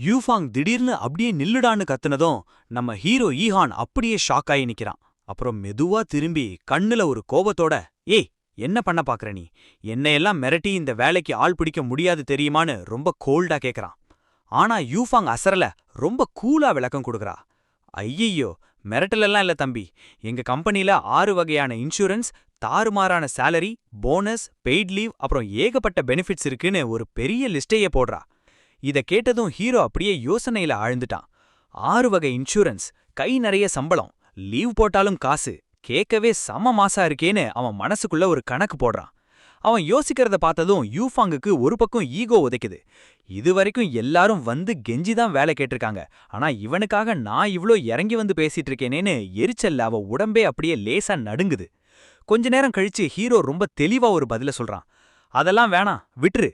யூஃபாங் திடீர்னு அப்படியே நில்லுடான்னு கத்துனதும் நம்ம ஹீரோ ஈஹான் அப்படியே ஷாக் ஆயி நிக்கிறான். அப்புறம் மெதுவா திரும்பி கண்ணுல ஒரு கோபத்தோட, ஏய் என்ன பண்ண பாக்குற நீ? என்னையெல்லாம் மிரட்டி இந்த வேலைக்கு ஆள் பிடிக்க முடியாது தெரியுமான்னு ரொம்ப கோல்டா கேக்குறான். ஆனா யூஃபாங் அசரல, ரொம்ப கூலா விளக்கம் கொடுக்கறா. ஐயையோ, மிரட்டலெல்லாம் இல்ல தம்பி. எங்க கம்பெனில 6 வகையான இன்சூரன்ஸ், தாறுமாறான சேலரி, போனஸ், பெய்ட் லீவ் அப்புறம் ஏகப்பட்ட பெனிஃபிட்ஸ் இருக்குன்னு ஒரு பெரிய லிஸ்டையே போடுறா. இத கேட்டதும் ஹீரோ அப்படியே யோசனையில ஆழ்ந்துட்டான். 6 வகை இன்சூரன்ஸ், கை நிறைய சம்பளம், லீவ் போட்டாலும் காசு, கேட்கவே செம மாசா இருக்கேன்னு அவன் மனசுக்குள்ள ஒரு கணக்கு போடுறான். அவன் யோசிக்கிறத பார்த்ததும் யூஃபாங்குக்கு ஒரு பக்கம் ஈகோ உதைக்குது. இதுவரைக்கும் எல்லாரும் வந்து கெஞ்சிதான் வேலை கேட்டிருக்காங்க, ஆனா இவனுக்காக நான் இவ்ளோ இறங்கி வந்து பேசிட்டு இருக்கேனேன்னு எரிச்சல்ல அவ உடம்பே அப்படியே லேசா நடுங்குது. கொஞ்ச நேரம் கழிச்சு ஹீரோ ரொம்ப தெளிவா ஒரு பதில சொல்றான். அதெல்லாம் வேணாம், விட்டுரு.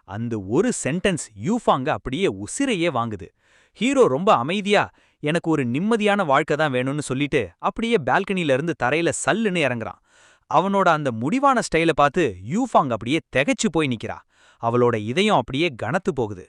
அந்த ஒரு சென்டென்ஸ் யூஃபாங்க அப்படியே உசிரையே வாங்குது. ஹீரோ ரொம்ப அமைதியா, எனக்கு ஒரு நிம்மதியான வாழ்க்கை தான் வேணும்னு சொல்லிட்டு அப்படியே பால்கனில இருந்து தரையில சல்லுன்னு இறங்குறான். அவனோட அந்த முடிவான ஸ்டைல பார்த்து யூஃபாங் அப்படியே திகைச்சு போய் நிக்கிறா. அவளோட இதயம் அப்படியே கனத்து போகுது.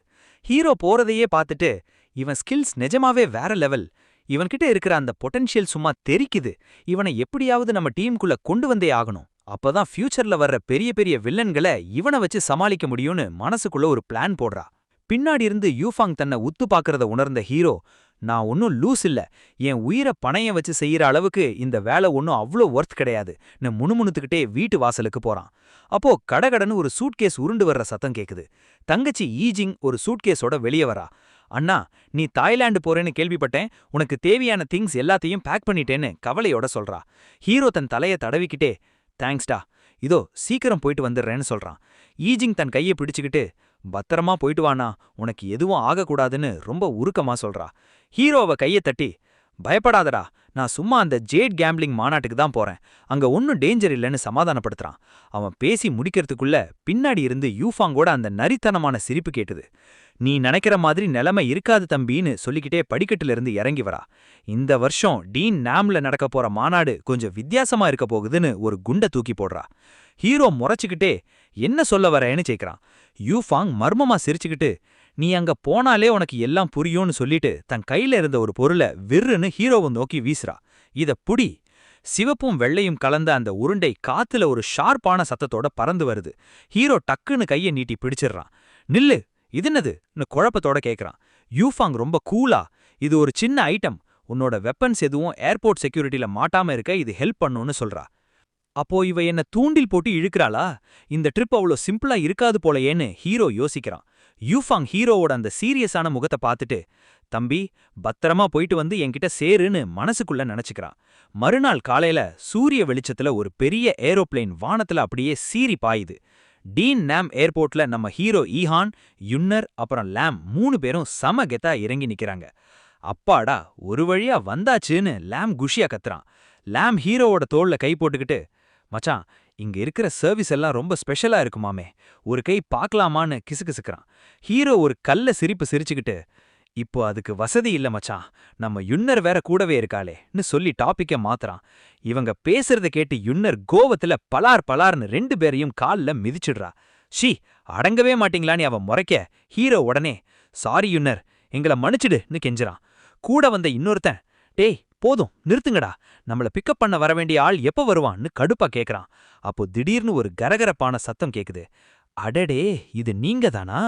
ஹீரோ போறதையே பார்த்துட்டு, இவன் ஸ்கில்ஸ் நிஜமாவே வேற லெவல். இவன்கிட்ட இருக்கிற அந்த பொட்டன்ஷியல் சும்மா தெரிக்குது. இவனை எப்படியாவது நம்ம டீமுக்குள்ள கொண்டு வந்தே ஆகணும். அப்பதான் ஃபியூச்சர்ல வர்ற பெரிய பெரிய வில்லன்களை இவனை வச்சு சமாளிக்க முடியும்னு மனசுக்குள்ள ஒரு பிளான் போடுறா. பின்னாடி இருந்து யூஃபாங் தன்னை உத்து பாக்குறத உணர்ந்த ஹீரோ, நான் ஒன்னும் லூஸ் இல்ல, என் உயிரை பணையம் வச்சு செய்யற அளவுக்கு இந்த வேலை ஒன்னும் அவ்ளோ ஒர்த் கிடையாதுன்னு முணுமுணுத்துக்கிட்டே வீட்டு வாசலுக்கு போறான். அப்போ கடகடன்னு ஒரு சூட்கேஸ் உருண்டு வர்ற சத்தம் கேக்குது. தங்கச்சி ஈஜிங் ஒரு சூட்கேஸோட வெளியே வரா. அண்ணா, நீ தாய்லாந்து போறேன்னு கேள்விப்பட்டேன், உனக்கு தேவையான திங்ஸ் எல்லாத்தையும் பேக் பண்ணிட்டேன்னு கவலையோட சொல்றா. ஹீரோ தன் தலைய தடவிக்கிட்டே, தேங்க்ஸ்டா, இதோ சீக்கிரம் போயிட்டு வந்துடுறேன்னு சொல்றான். ஈஜிங் தன் கையை பிடிச்சுக்கிட்டு, பத்திரமா போயிட்டு வானா, உனக்கு எதுவும் ஆகக்கூடாதுன்னு ரொம்ப உருக்கமா சொல்றா. ஹீரோவ கையை தட்டி, பயப்படாதடா, நான் சும்மா அந்த ஜேட் கேம்பிளிங் மாநாட்டுக்கு தான் போறேன், அங்க ஒன்னும் டேஞ்சர் இல்லைன்னு சமாதானப்படுத்துறான். அவன் பேசி முடிக்கிறதுக்குள்ள பின்னாடி இருந்து யூஃபாங்கோட அந்த நரித்தனமான சிரிப்பு கேட்டுது. நீ நினைக்கிற மாதிரி நிலைமை இருக்காது தம்பின்னு சொல்லிக்கிட்டே படிக்கட்டுல இருந்து இறங்கி வரா. இந்த வருஷம் டீன் நாம்ல நடக்க போற மாநாடு கொஞ்சம் வித்தியாசமா இருக்க போகுதுன்னு ஒரு குண்டை தூக்கி போடுறா. ஹீரோ முறைச்சுக்கிட்டே, என்ன சொல்ல வரேன்னு கேக்குறான். யூஃபாங் மர்மமா சிரிச்சுக்கிட்டு, நீ அங்க போனாலே உனக்கு எல்லாம் புரியும்னு சொல்லிட்டு தன் கையில இருந்த ஒரு பொருளை விர்ருன்னு ஹீரோவை நோக்கி வீசுறா. இத புடி. சிவப்பும் வெள்ளையும் கலந்த அந்த உருண்டை காத்துல ஒரு ஷார்ப்பான சத்தத்தோட பறந்து வருது. ஹீரோ டக்குன்னு கையை நீட்டி பிடிச்சிடுறான். நில்லு, இதுன்னதுன்னு குழப்பத்தோட கேக்குறான். யூஃபாங் ரொம்ப கூலா, இது ஒரு சின்ன ஐட்டம், உன்னோட வெப்பன்ஸ் எதுவும் ஏர்போர்ட் செக்யூரிட்டில மாட்டாம இருக்க இது ஹெல்ப் பண்ணுன்னு சொல்றா. அப்போ இவ என்ன தூண்டில் போட்டு இழுக்கிறாளா? இந்த ட்ரிப் அவ்வளோ சிம்பிளா இருக்காது போலயேன்னு ஹீரோ யோசிக்கிறான். யூஃபாங் ஹீரோவோட அந்த சீரியஸான முகத்தை பார்த்துட்டு, தம்பி பத்திரமா போயிட்டு வந்து என்கிட்ட சேருன்னு மனசுக்குள்ள நினைச்சுக்கிறான். மறுநாள் காலையில சூரிய வெளிச்சத்துல ஒரு பெரிய ஏரோப்ளேன் வானத்துல அப்படியே சீறி பாயுது. டீன் நாம் ஏர்போர்ட்ல நம்ம ஹீரோ ஈஹான், யுன்னர் அப்புறம் லாம் 3 பேரும் சம கெத்தா இறங்கி நிக்கிறாங்க. அப்பாடா, ஒரு வழியா வந்தாச்சுன்னு லாம் குஷியா கத்துறான். லாம் ஹீரோவோட தோள்ல கை போட்டுக்கிட்டு, மச்சான், இங்க இருக்கிற சர்வீஸ் எல்லாம் ரொம்ப ஸ்பெஷலா இருக்குமாமே, ஒரு கை பார்க்கலாமான்னு கிசுகிசுக்கிறான். ஹீரோ ஒரு கல்ல சிரிப்பு சிரிச்சுக்கிட்டு, இப்போ அதுக்கு வசதி இல்ல மச்சான், நம்ம யுன்னர் வேற கூடவே இருக்காளேன்னு சொல்லி டாபிக்க மாத்துறான். இவங்க பேசுறத கேட்டு யுன்னர் கோவத்துல பலார் பலார்னு 2 பேரையும் கால்ல மிதிச்சிடுறா. ஷீ, அடங்கவே மாட்டீங்களான்னு அவன் முறைக்க, ஹீரோ உடனே, சாரி யுன்னர், எங்கள மன்னிச்சிடுன்னு கெஞ்சுறான். கூட வந்த இன்னொருத்தன், டேய் போதும் நிறுத்துங்கடா, நம்மள பிக்கப் பண்ண வரவேண்டிய ஆள் எப்ப வருவான்னு கடுப்பா கேக்குறான். அப்போ திடீர்னு ஒரு கரகரப்பான சத்தம் கேக்குது. அடடே, இது நீங்க தானா?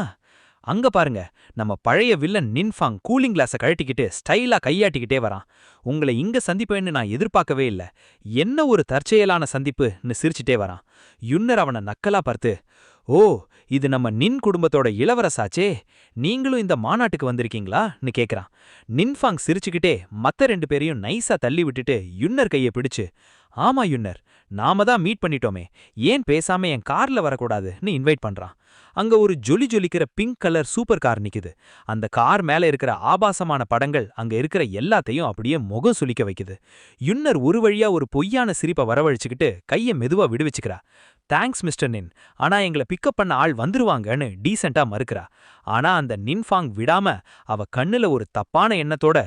அங்க பாருங்க, நம்ம பழைய வில்லன் நின்ஃபாங் கூலிங் கிளாஸ கழட்டிக்கிட்டு ஸ்டைலா கையாட்டிக்கிட்டே வரான். உங்களை இங்க சந்திப்பேன்னு நான் எதிர்பார்க்கவே இல்ல, என்ன ஒரு தற்செயலான சந்திப்புன்னு சிரிச்சிட்டே வரான். யுன்னர் அவனை நக்கலா பார்த்து, ஓ, இது நம்ம நின் குடும்பத்தோட இளவரசாச்சே, நீங்களும் இந்த மாநாட்டுக்கு வந்திருக்கீங்களான்னு கேக்குறான். நின்ஃபாங் சிரிச்சுக்கிட்டே மத்த 2 பேரையும் நைஸா தள்ளி விட்டுட்டு யுன்னர் கையை பிடிச்சு, ஆமா யுன்னர், நாம தான் மீட் பண்ணிட்டோமே, ஏன் பேசாம என் கார்ல வரக்கூடாதுன்னு இன்வைட் பண்றான். அங்க ஒரு ஜொலி ஜொலிக்கிற பிங்க் கலர் சூப்பர் கார் நிக்குது. அந்த கார் மேல இருக்கிற ஆபாசமான படங்கள் அங்க இருக்கிற எல்லாத்தையும் அப்படியே முகம் சுளிக்க வைக்குது. யுன்னர் ஒரு வழியா ஒரு பொய்யான சிரிப்பை வரவழைச்சுக்கிட்டு கையை மெதுவா விடுவிச்சுக்கிறா. தேங்க்ஸ் மிஸ்டர் நின், ஆனா எங்களை பிக்கப் பண்ண ஆள் வந்துருவாங்கன்னு டீசெண்டா மறுக்கிறா. ஆனா அந்த நின்ஃபாங் விடாம அவ கண்ணுல ஒரு தப்பான எண்ணத்தோட,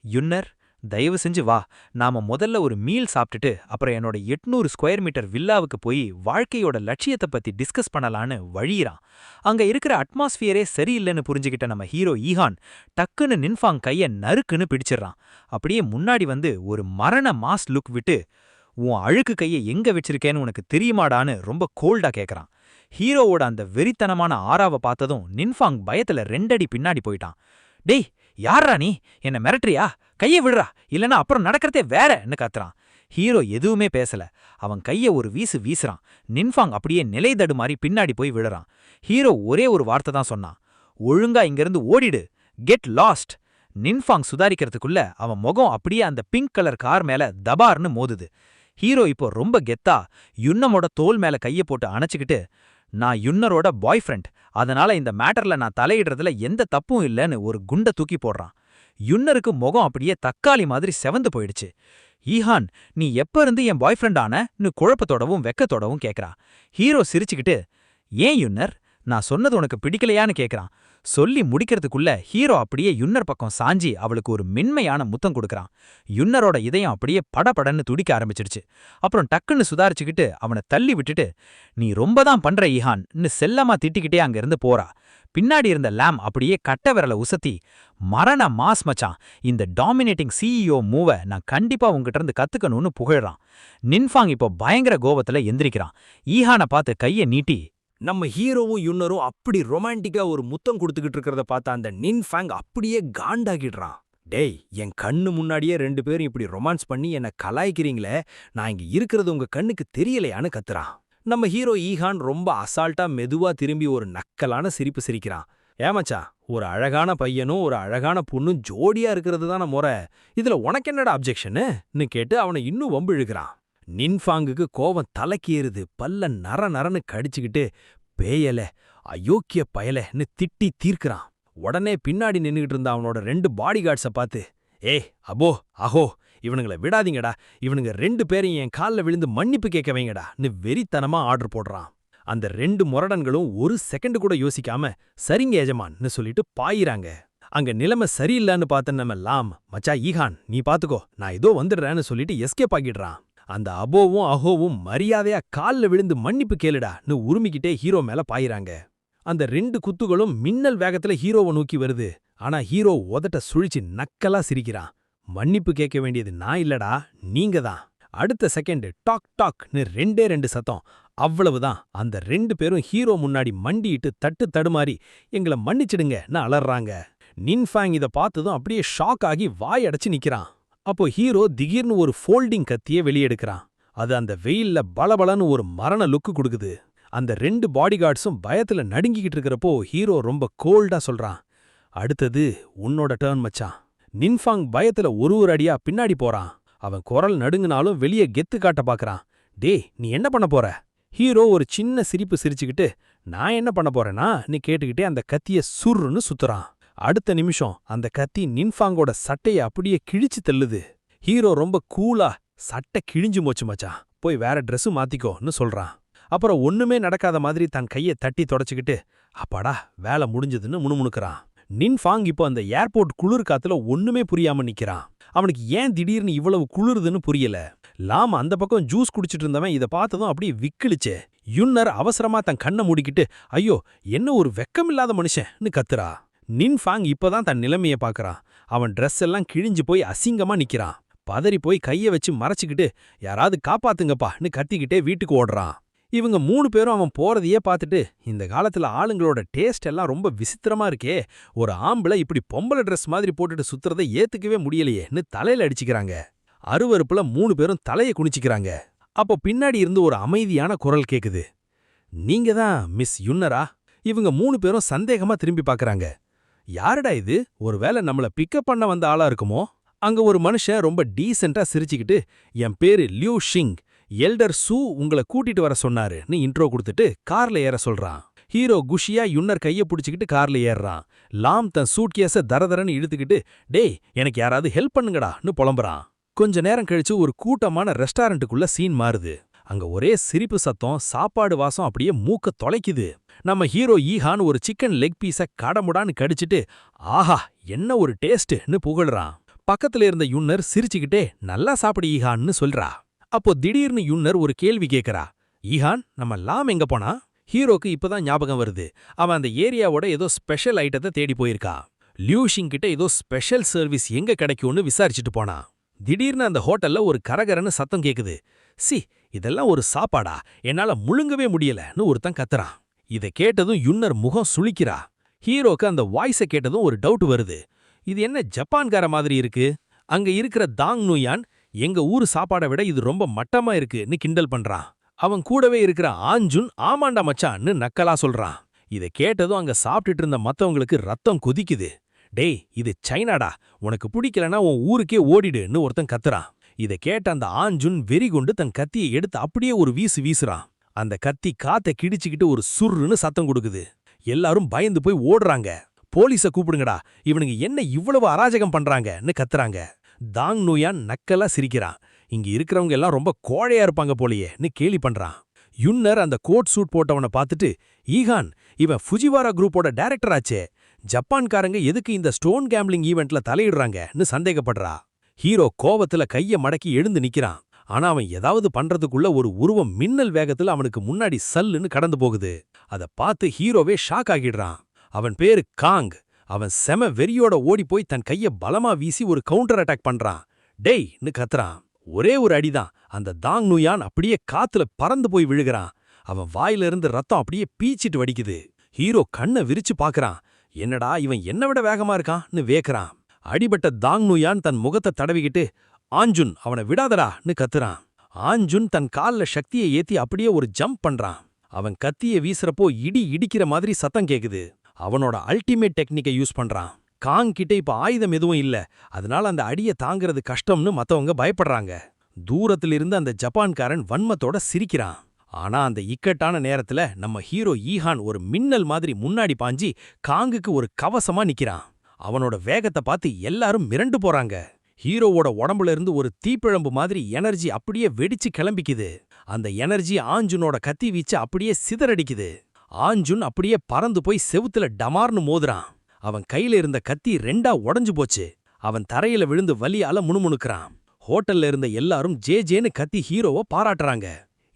யுன்னர், தயவு செஞ்சு வா, நாம முதல்ல ஒரு மீல் சாப்பிட்டுட்டு அப்புறம் என்னோட 800 ஸ்கொயர் மீட்டர் வில்லாவுக்கு போய் வாழ்க்கையோட லட்சியத்தை பத்தி டிஸ்கஸ் பண்ணலான்னு வழியிறான். அங்க இருக்கிற அட்மாஸ்பியரே சரியில்லைன்னு புரிஞ்சுகிட்ட நம்ம ஹீரோ ஈஹான் டக்குன்னு நின்ஃபாங் கைய நறுக்குன்னு பிடிச்சிடுறான். அப்படியே முன்னாடி வந்து ஒரு மரண மாஸ் லுக் விட்டு, உன் அழுக்கு கையை எங்க வச்சிருக்கேன்னு உனக்கு தெரியுமாடான்னு ரொம்ப கோல்டா கேக்குறான். ஹீரோவோட அந்த வெறித்தனமான ஆறாவ பார்த்ததும் நின்ஃபாங் பயத்துல 2 அடி பின்னாடி போயிட்டான். டேய், யார்ரா நீ? என்ன மிரட்டுறியா? கைய விடுறா, இல்லனா அப்புறம் நடக்கிறதே வேறன்னு கத்துறான். ஹீரோ எதுவுமே பேசல. அவன் கைய ஒரு வீசு வீசுறான். நின்ஃபாங் அப்படியே நிலை தடுமாறி பின்னாடி போய் விழுறான். ஹீரோ ஒரே ஒரு வார்த்தை தான் சொன்னான், ஒழுங்கா இங்கிருந்து ஓடிடு, கெட் லாஸ்ட். நின்ஃபாங் சுதாரிக்கிறதுக்குள்ள அவன் முகம் அப்படியே அந்த பிங்க் கலர் கார் மேல தபார்னு மோதுது. ஹீரோ இப்போ ரொம்ப கெத்தா யுன்னமோட தோல் மேல கைய போட்டு அணைச்சுக்கிட்டு, நான் யுன்னரோட பாய் ஃப்ரெண்ட், அதனால இந்த மேட்டர்ல நான் தலையிடுறதுல எந்த தப்பும் இல்லைன்னு ஒரு குண்ட தூக்கி போடுறான். யுன்னருக்கு முகம் அப்படியே தக்காளி மாதிரி செவந்து போயிடுச்சு. ஈஹான், நீ எப்ப இருந்து என் பாய் ஃப்ரெண்ட் ஆனன்னு குழப்பத்தோடவும் வெக்கத்தோடவும் கேக்குறா. ஹீரோ சிரிச்சுக்கிட்டு, ஏன் யுன்னர், நான் சொன்னது உனக்கு பிடிக்கலையான்னு கேக்குறான். சொல்லி முடிக்கிறதுக்குள்ள ஹீரோ அப்படியே யுன்னர் பக்கம் சாஞ்சி அவளுக்கு ஒரு மென்மையான முத்தம் கொடுக்கறான். யுன்னரோட இதயம் அப்படியே படபடன்னு துடிக்க ஆரம்பிச்சிடுச்சு. அப்புறம் டக்குன்னு சுதாரிச்சுக்கிட்டு அவனை தள்ளி விட்டுட்டு, நீ ரொம்ப தான் பண்ற ஈஹான்னு செல்லமா திட்டிக்கிட்டே அங்கிருந்து போறா. பின்னாடி இருந்த லாம் அப்படியே கட்ட விரல உசத்தி, மரண மாஸ் மச்சான், இந்த டாமினேட்டிங் சிஇஓ மூவ நான் கண்டிப்பா உங்ககிட்ட இருந்து கத்துக்கணும்னு புகழ்றான். நின்ஃபாங் இப்போ பயங்கர கோபத்துல எந்திரிக்கிறான். ஈஹானை பார்த்து கைய நீட்டி, நம்ம ஹீரோவும் யுன்னரும் அப்படி ரொமான்டிக்கா ஒரு முத்தம் கொடுத்துக்கிட்டு இருக்கிறத பார்த்த அந்த நின்ஃபாங் அப்படியே காண்டாகிடுறான். டேய், என் கண்ணு முன்னாடியே 2 பேரும் இப்படி ரொமான்ஸ் பண்ணி என்ன கலாய்க்கிறீங்களே, நான் இங்க இருக்கிறது உங்க கண்ணுக்கு தெரியலையான்னு கத்துறான். நம்ம ஹீரோ ஈஹான் ரொம்ப அசால்ட்டா மெதுவா திரும்பி ஒரு நக்கலான சிரிப்பு சிரிக்கிறான். ஏமாச்சா, ஒரு அழகான பையனும் ஒரு அழகான பொண்ணும் ஜோடியா இருக்கிறது தான முறை, இதுல உனக்கென்னடா அப்ஜெக்ஷன்னு கேட்டு அவனை இன்னும் வம்பு இழுக்கிறான். நின்ஃபாங்குக்கு கோவம் தலைக்கு ஏறுது. பல்ல நர நரன்னு கடிச்சுக்கிட்டு, பேயல, அயோக்கிய பயலன்னு திட்டி தீர்க்கிறான். உடனே பின்னாடி நின்னுகிட்டு இருந்த அவனோட 2 பாடி கார்ட்ஸ பார்த்து, ஏய் அபோ அஹோ, இவனுங்கள விடாதீங்கடா, இவனுங்க 2 பேரையும் என் கால்ல விழுந்து மன்னிப்பு கேட்க வைங்கடான்னு வெறித்தனமா ஆர்டர் போடுறான். அந்த 2 முரடன்களும் ஒரு செகண்ட் கூட யோசிக்காம சரிங்க எஜமான்னு சொல்லிட்டு பாயிறாங்க. அங்க நிலைமை சரியில்லைன்னு பார்த்த நம்ம லாம், மச்சா ஈஹான் நீ பாத்துக்கோ, நான் ஏதோ வந்துடுறேன்னு சொல்லிட்டு எஸ்கேப் ஆகிடுறான். அந்த அபோவும் அஹோவும் மரியாதையா கால்ல விழுந்து மன்னிப்பு கேளுடான்னு உருமிக்கிட்டே ஹீரோ மேல பாயிறாங்க. அந்த 2 குத்துகளும் மின்னல் வேகத்துல ஹீரோவை நோக்கி வருது. ஆனா ஹீரோ உதட்ட சுழிச்சு நக்கலா சிரிக்கிறான். மன்னிப்பு கேட்க வேண்டியது நான் இல்லடா, நீங்க தான். அடுத்த செகண்ட் டாக் டாக்னு 2 சத்தம். அவ்வளவுதான். அந்த 2 பேரும் ஹீரோ முன்னாடி மண்டிட்டு தட்டு தடுமாறி எங்களை மன்னிச்சிடுங்கன்னு அலறாங்க. நின்ஃபாங் இத பார்த்ததும் அப்படியே ஷாக் ஆகி வாயடைச்சு நிக்கிறான். அப்போ ஹீரோ திடீர்னு ஒரு ஃபோல்டிங் கத்திய வெளியெடுக்கிறான். அது அந்த வெயில்ல பளபளன்னு ஒரு மரண லுக்கு கொடுக்குது. அந்த 2 பாடிகார்ட்ஸும் பயத்துல நடுங்கிக்கிட்டு இருக்கிறப்போ ஹீரோ ரொம்ப கோல்டா சொல்றான், அடுத்தது உன்னோட டர்ன் மச்சான். நின்ஃபாங் பயத்துல ஒரு அடியா பின்னாடி போறான். அவன் குரல் நடுங்கினாலும் வெளியே கெத்து காட்ட பாக்குறான். டேய், நீ என்ன பண்ண போற? ஹீரோ ஒரு சின்ன சிரிப்பு சிரிச்சுக்கிட்டு, நான் என்ன பண்ண போறேனா நீ கேட்டுக்கிட்டே அந்த கத்திய சுர்ருன்னு சுத்துறான். அடுத்த நிமிஷம் அந்த கத்தி நின்ஃபாங்கோட சட்டைய அப்படியே கிழிச்சு தள்ளுது. ஹீரோ ரொம்ப கூலா, சட்டை கிழிஞ்சு போச்சு மச்சான், போய் வேற ட்ரெஸ்ஸு மாத்திக்கோன்னு சொல்றான். அப்புறம் ஒண்ணுமே நடக்காத மாதிரி தன் கைய தட்டி தொடச்சுக்கிட்டு, அப்பாடா வேலை முடிஞ்சதுன்னு முணுமுணுக்கிறான். நின்ஃபாங் இப்போ அந்த ஏர்போர்ட் குளிர் காத்துல ஒண்ணுமே புரியாம நிக்கிறான். அவனுக்கு ஏன் திடீர்னு இவ்வளவு குளிருதுன்னு புரியல. லாம் அந்த பக்கம் ஜூஸ் குடிச்சிட்டு இருந்தவன் இதை பார்த்ததும் அப்படியே விக்கிழிச்சே. யுன்னர் அவசரமா தன் கண்ணை மூடிக்கிட்டு, ஐயோ என்ன ஒரு வெக்கமில்லாத மனுஷன்னு கத்துறா. நின்ஃபாங் இப்பதான் தன் நிலைமைய பாக்குறான். அவன் ட்ரெஸ் எல்லாம் கிழிஞ்சு போய் அசிங்கமா நிக்கிறான். பதறி போய் கைய வச்சு மறைச்சுக்கிட்டு, யாராவது காப்பாத்துங்கப்பான்னு கத்திக்கிட்டே வீட்டுக்கு ஓடுறான். இவங்க 3 பேரும் அவன் போறதையே பார்த்துட்டு, இந்த காலத்துல ஆளுங்களோட டேஸ்ட் எல்லாம் ரொம்ப விசித்திரமா இருக்கே, ஒரு ஆம்பளை இப்படி பொம்பளை ட்ரெஸ் மாதிரி போட்டுட்டு சுத்துறதை ஏத்துக்கவே முடியலையேன்னு தலையில அடிச்சுக்கிறாங்க. அருவருப்புல 3 பேரும் தலைய குனிச்சிக்கிறாங்க. அப்போ பின்னாடி இருந்து ஒரு அமைதியான குரல் கேக்குது, நீங்க தான் மிஸ் யுன்னரா? இவங்க 3 பேரும் சந்தேகமா திரும்பி பார்க்கறாங்க. யாருடா இது? ஒருவேளை நம்மள பிக்கப் பண்ண வந்த ஆளா இருக்குமோ? அங்க ஒரு மனுஷன் ரொம்ப டீசென்ட்டா சிரிச்சுக்கிட்டு, என் பேரு லியூ ஷிங், எல்டர் சூ உங்கள கூட்டிட்டு வர சொன்னாருன்னு இன்ட்ரோ கொடுத்துட்டு கார்ல ஏற சொல்றான். ஹீரோ குஷியா யுன்னர் கைய புடிச்சுக்கிட்டு கார்ல ஏறுறான். லாம் தன் சூட்கேஸ தரதரன்னு இழுத்துக்கிட்டு, டேய் எனக்கு யாராவது ஹெல்ப் பண்ணுங்கடான்னு புலம்புறான். கொஞ்ச நேரம் கழிச்சு ஒரு கூட்டமான ரெஸ்டாரண்ட்டுக்குள்ள சீன் மாறுது. அங்க ஒரே சிரிப்பு சத்தம், சாப்பாடு வாசம் அப்படியே மூக்க தொலைக்குது. நம்ம ஹீரோ ஈஹான் ஒரு சிக்கன் லெக் பீஸ கடமுடான்னு கடிச்சிட்டு, ஆஹா என்ன ஒரு டேஸ்ட்னு புகழ்றான். பக்கத்துல இருந்த யுன்னர் சிரிச்சுக்கிட்டே நல்லா சாப்பிடு ஈஹான்னு சொல்றா. அப்போ திடீர்னு யுன்னர் ஒரு கேள்வி கேக்குறா. ஈஹான், நம்ம லாம் எங்க போனா? ஹீரோக்கு இப்பதான் ஞாபகம் வருது. அவன் அந்த ஏரியாவோட ஏதோ ஸ்பெஷல் ஐட்டத்தை தேடி போயிருக்கா. லியூஷிங் கிட்ட ஏதோ ஸ்பெஷல் சர்வீஸ் எங்க கிடைக்கும்னு விசாரிச்சுட்டு போனா. திடீர்னு அந்த ஹோட்டல்ல ஒரு கரகரன்னு சத்தம் கேக்குது. சி, இதெல்லாம் ஒரு சாப்பாடா, என்னால முழுங்கவே முடியலன்னு ஒருத்தன் கத்துறான். இதை கேட்டதும் யுன்னர் முகம் சுளிக்கிறா. ஹீரோக்கு அந்த வாய்ஸை கேட்டதும் ஒரு டவுட் வருது. இது என்ன ஜப்பான்கார மாதிரி இருக்கு? அங்க இருக்கிற தாங் நுயான், எங்க ஊரு சாப்பாடை விட இது ரொம்ப மட்டமா இருக்குன்னு கிண்டல் பண்றான். அவன் கூடவே இருக்கிற ஆஞ்சுன் ஆமாண்டா மச்சான்னு நக்கலா சொல்றான். இதை கேட்டதும் அங்க சாப்பிட்டுட்டு இருந்த மத்தவங்களுக்கு ரத்தம் கொதிக்குது. டேய், இது சைனாடா, உனக்கு பிடிக்கலனா உன் ஊருக்கே ஓடிடுன்னு ஒருத்தன் கத்துறான். இதை கேட்ட அந்த ஆஞ்சுன் வெறி கொண்டு தன் கத்தியை எடுத்து அப்படியே ஒரு வீசு வீசுறான். அந்த கத்தி காத்தை கிடிச்சுக்கிட்டு ஒரு சுர்ருன்னு சத்தம் கொடுக்குது. எல்லாரும் பயந்து போய் ஓடுறாங்க. போலீஸ கூப்பிடுங்கடா, இவனுங்க என்ன இவ்வளவு அராஜகம் பண்றாங்கன்னு கத்துறாங்க. தாங் நுயான் நக்கலா சிரிக்கிறான். இங்க இருக்கிறவங்க எல்லாம் ரொம்ப கோழையா இருப்பாங்க போலயேன்னு கேலி பண்றான். யுன்னர் அந்த கோட் சூட் போட்டவனை பார்த்துட்டு, ஈகான், இவன் ஃபுஜிவாரா குரூப்போட டைரக்டர் ஆச்சே, ஜப்பான்காரங்க எதுக்கு இந்த ஸ்டோன் கேம்பிளிங் ஈவெண்ட்ல தலையிடுறாங்கன்னு சந்தேகப்படுறா. ஹீரோ கோவத்துல கைய மடக்கி எழுந்து நிக்கிறான். ஆனா அவன் ஏதாவது பண்றதுக்குள்ள ஒரு உருவம் மின்னல் வேகத்துல அவனுக்கு முன்னாடி சல்லுன்னு கடந்து போகுது. அத பார்த்து ஹீரோவே ஷாக் ஆகிடுறான். அவன் பேரு காங். அவன் செம வெறியோட ஓடி போய் தன் கைய பலமா வீசி ஒரு கவுண்டர் அட்டாக் பண்றான். டேய்ன்னு கத்துறான். ஒரே ஒரு அடிதான். அந்த தாங் நுயான் அப்படியே காத்துல பறந்து போய் விழுகிறான். அவன் வாயிலிருந்து ரத்தம் அப்படியே பீச்சிட்டு வடிக்குது. ஹீரோ கண்ணை விரிச்சு பாக்குறான். என்னடா இவன் என்ன விட வேகமா இருக்கான்னு வேக்குறான். அடிபட்ட தாங் நுயான் தன் முகத்தை தடவிக்கிட்டு, ஆஞ்சுன் அவனை விடாதடான்னு கத்துறான். ஆஞ்சுன் தன் கால்ல சக்தியை ஏத்தி அப்படியே ஒரு ஜம்ப் பண்றான். அவன் கத்திய வீசுறப்போ இடி இடிக்கிற மாதிரி சத்தம் கேக்குது. அவனோட அல்டிமேட் டெக்னிக்கை யூஸ் பண்றான். காங் கிட்ட இப்ப ஆயுதம் எதுவும் இல்ல, அதனால அந்த அடிய தாங்கிறது கஷ்டம்னு மத்தவங்க பயப்படுறாங்க. தூரத்திலிருந்து அந்த ஜப்பான்காரன் வன்மத்தோட சிரிக்கிறான். ஆனா அந்த இக்கட்டான நேரத்துல நம்ம ஹீரோ ஈஹான் ஒரு மின்னல் மாதிரி முன்னாடி பாஞ்சி காங்குக்கு ஒரு கவசமா நிக்கிறான். அவனோட வேகத்தை பார்த்து எல்லாரும் மிரண்டு போறாங்க. ஹீரோவோட உடம்புல இருந்து ஒரு தீப்பிழம்பு மாதிரி எனர்ஜி அப்படியே வெடிச்சு கிளம்பிக்குது. அந்த எனர்ஜி ஆஞ்சுனோட கத்தி வீச்சு அப்படியே சிதறடிக்குது. ஆஞ்சுன் அப்படியே பறந்து போய் செவுத்துல டமார்னு மோதுறான். அவன் கையில இருந்த கத்தி ரெண்டா உடைஞ்சு போச்சு. அவன் தரையில விழுந்து வலியால முணுமுணுக்கிறான். ஹோட்டல்ல இருந்த எல்லாரும் ஜேன்னு கத்தி ஹீரோவை பாராட்டுறாங்க.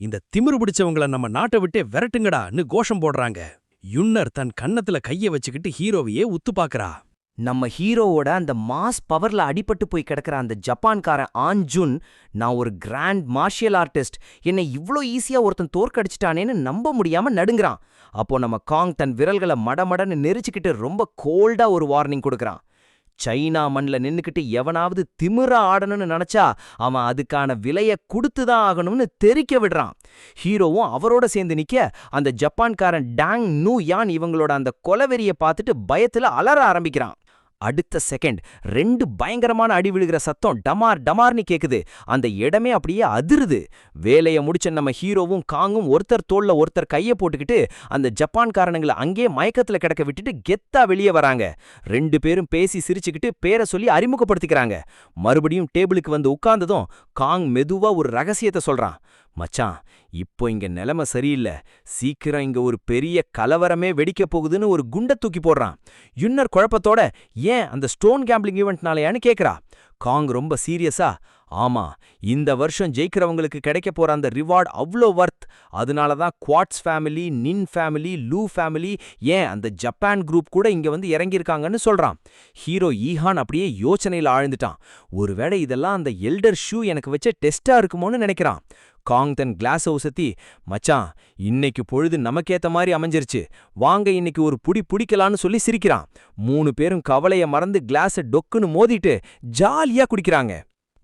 இந்த திமிரு பிடிச்சவங்கள நம்ம நாட்டை விட்டே விரட்டுங்கடான்னு கோஷம் போடுறாங்க. யுன்னர் தன் கன்னத்துல கைய வச்சுக்கிட்டு ஹீரோவையே உத்து பாக்குறா. நம்ம ஹீரோவோட அந்த மாஸ் பவர்ல அடிபட்டு போய் கிடக்கிற அந்த ஜப்பான்காரன் ஆஞ்சுன், நான் ஒரு கிராண்ட் மார்ஷியல் ஆர்டிஸ்ட், என்னை இவ்ளோ ஈஸியா ஒருத்தன் தோற்கடிச்சிட்டானேன்னு நம்ப முடியாம நடுங்குறான். அப்போ நம்ம காங் தன் விரல்களை மடமடன்னு நெரிச்சுக்கிட்டு ரொம்ப கோல்டா ஒரு வார்னிங் கொடுக்கறான். சைனா மண்ல நின்னுக்கிட்டு எவனாவது திமிரா ஆடணும்னு நினைச்சா அவன் அதுக்கான விலைய கொடுத்துதான் ஆகணும்னு தெரிக்க விடுறான். ஹீரோவும் அவரோட சேர்ந்து நிக்க அந்த ஜப்பான்காரன் டாங் நூ யான் இவங்களோட அந்த கொலவெறிய பார்த்துட்டு பயத்துல அலற ஆரம்பிக்கிறான். அடுத்த செகண்ட் 2 பயங்கரமான அடி விழுகிற சத்தம் டமார் டமார்னு கேக்குது. அந்த இடமே அப்படியே அதிருது. வேலைய முடிச்ச நம்ம ஹீரோவும் காங்கும் ஒருத்தர் தோள்ல ஒருத்தர் கைய போட்டுக்கிட்டு அந்த ஜப்பான்காரனுங்களை அங்கேயே மயக்கத்துல கிடக்க விட்டுட்டு கெத்தா வெளியே வராங்க. 2 பேரும் பேசி சிரிச்சுக்கிட்டு பேரை சொல்லி அறிமுகப்படுத்திக்கிறாங்க. மறுபடியும் டேபிளுக்கு வந்து உட்கார்ந்ததும் காங் மெதுவா ஒரு ரகசியத்தை சொல்றான். மச்சான், இப்போ இங்க நிலைமை சரியில்லை, சீக்கிரம் இங்க ஒரு பெரிய கலவரமே வெடிக்க போகுதுன்னு ஒரு குண்டை தூக்கி போடுறான். யுன்னர் குழப்பத்தோட, ஏன் அந்த ஸ்டோன் கேம்பிளிங் ஈவெண்ட்னாலயான்னு கேக்குறா. காங் ரொம்ப சீரியஸா, ஆமா, இந்த வருஷம் ஜெயிக்கிறவங்களுக்கு கிடைக்க போற அந்த ரிவார்ட் அவ்ளோ வர்த், அதனாலதான் குவாட்ஸ் ஃபேமிலி, நின் ஃபேமிலி, லூ ஃபேமிலி, ஏன் அந்த ஜப்பான் குரூப் கூட இங்க வந்து இறங்கியிருக்காங்கன்னு சொல்றான். ஹீரோ ஈஹான் அப்படியே யோசனையில ஆழ்ந்துட்டான். ஒருவேளை இதெல்லாம் அந்த எல்டர் ஷூ எனக்கு வச்ச டெஸ்டா இருக்குமோன்னு நினைக்கிறான். காங் தன் கிளாஸை உசத்தி, மச்சான், இன்னைக்கு பொழுது நமக்கேத்த மாதிரி அமைஞ்சிருச்சு, வாங்க இன்னைக்கு ஒரு புடி புடிக்கலான்னு சொல்லி சிரிக்கிறான். 3 பேரும் கவலைய மறந்து கிளாஸை டொக்குன்னு மோதிட்டு ஜாலியா குடிக்கிறாங்க.